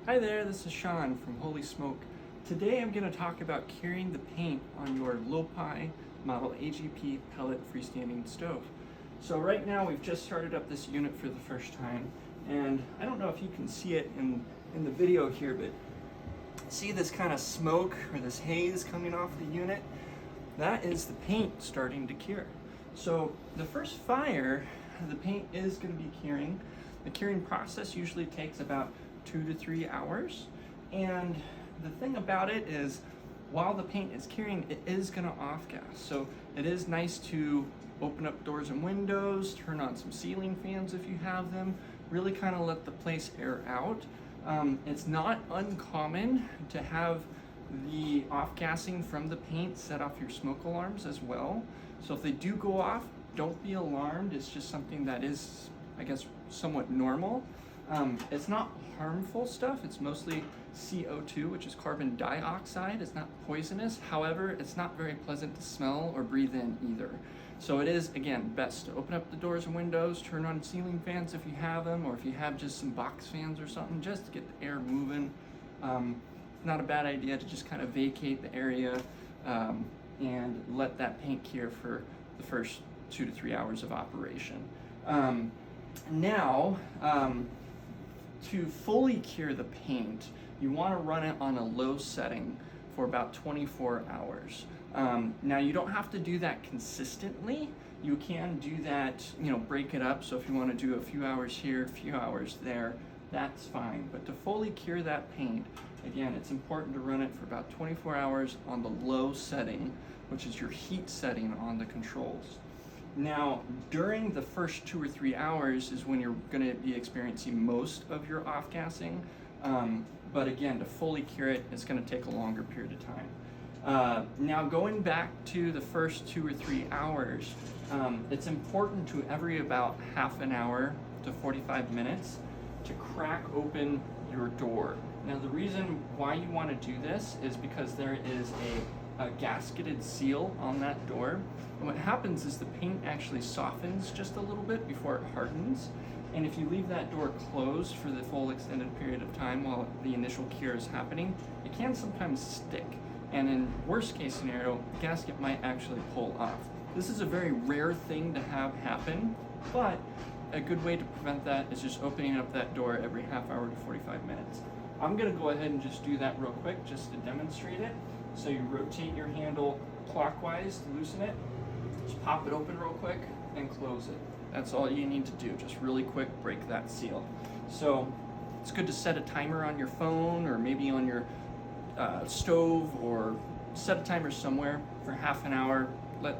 Hi there, this is Sean from Holy Smoke. Today I'm going to talk about curing the paint on your Lopi model AGP pellet freestanding stove. So right now we've just started up this unit for the first time, and I don't know if you can see it in the video here, but see this kind of smoke or this haze coming off the unit? That is the paint starting to cure. So the first fire, the paint is going to be curing. The curing process usually takes about 2 to 3 hours, and the thing about it is while the paint is curing, it is going to off gas. So it is nice to open up doors and windows, turn on some ceiling fans if you have them, really kind of let the place air out. It's not uncommon to have the off-gassing from the paint set off your smoke alarms as well. So if they do go off, don't be alarmed. It's just something that is, I guess, somewhat normal. It's not harmful stuff. It's mostly CO2, which is carbon dioxide. It's not poisonous. However, it's not very pleasant to smell or breathe in either. So it is, again, best to open up the doors and windows, turn on ceiling fans if you have them, or if you have just some box fans or something, just to get the air moving. Not a bad idea to just kind of vacate the area and let that paint cure for the first 2 to 3 hours of operation. To fully cure the paint, you want to run it on a low setting for about 24 hours. Now you don't have to do that consistently. You can do that, break it up. So if you want to do a few hours here, a few hours there, that's fine. But to fully cure that paint, again, it's important to run it for about 24 hours on the low setting, which is your heat setting on the controls. Now, during the first 2 or 3 hours is when you're going to be experiencing most of your off-gassing. But again, to fully cure it, it's going to take a longer period of time. Now, going back to the first 2 or 3 hours, it's important to every about half an hour to 45 minutes to crack open your door. Now, the reason why you want to do this is because there is a gasketed seal on that door. And what happens is the paint actually softens just a little bit before it hardens. And if you leave that door closed for the full extended period of time while the initial cure is happening, it can sometimes stick. And in worst case scenario, the gasket might actually pull off. This is a very rare thing to have happen, but a good way to prevent that is just opening up that door every half hour to 45 minutes. I'm gonna go ahead and just do that real quick just to demonstrate it. So you rotate your handle clockwise to loosen it, just pop it open real quick and close it. That's all you need to do, just really quick break that seal. So it's good to set a timer on your phone or maybe on your stove, or set a timer somewhere for half an hour.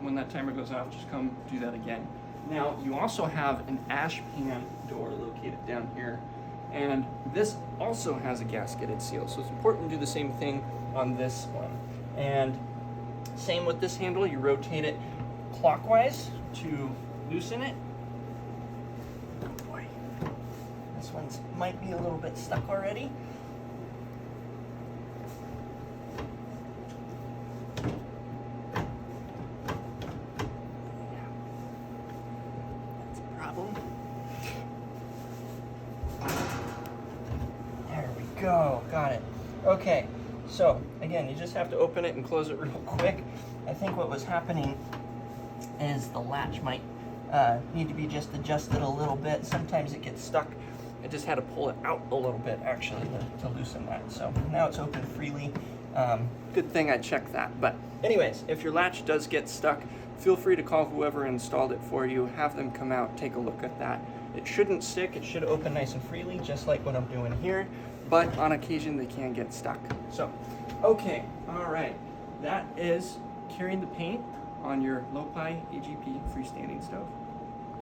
When that timer goes off, just come do that again. Now you also have an ash pan door located down here, and this also has a gasketed seal, so it's important to do the same thing on this one. And same with this handle, you rotate it clockwise to loosen it. Oh boy, this one might be a little bit stuck already. Yeah, that's a problem. There we go, got it. Okay, so again, you just have to open it and close it real quick. I think what was happening is the latch might need to be just adjusted a little bit. Sometimes it gets stuck. I just had to pull it out a little bit actually to loosen that. So now it's open freely. Good thing I checked that. But anyways, if your latch does get stuck, feel free to call whoever installed it for you. Have them come out, take a look at that. It shouldn't stick. It should open nice and freely, just like what I'm doing here. But on occasion, they can get stuck. So, okay, all right. That is curing the paint on your Lopi AGP freestanding stove.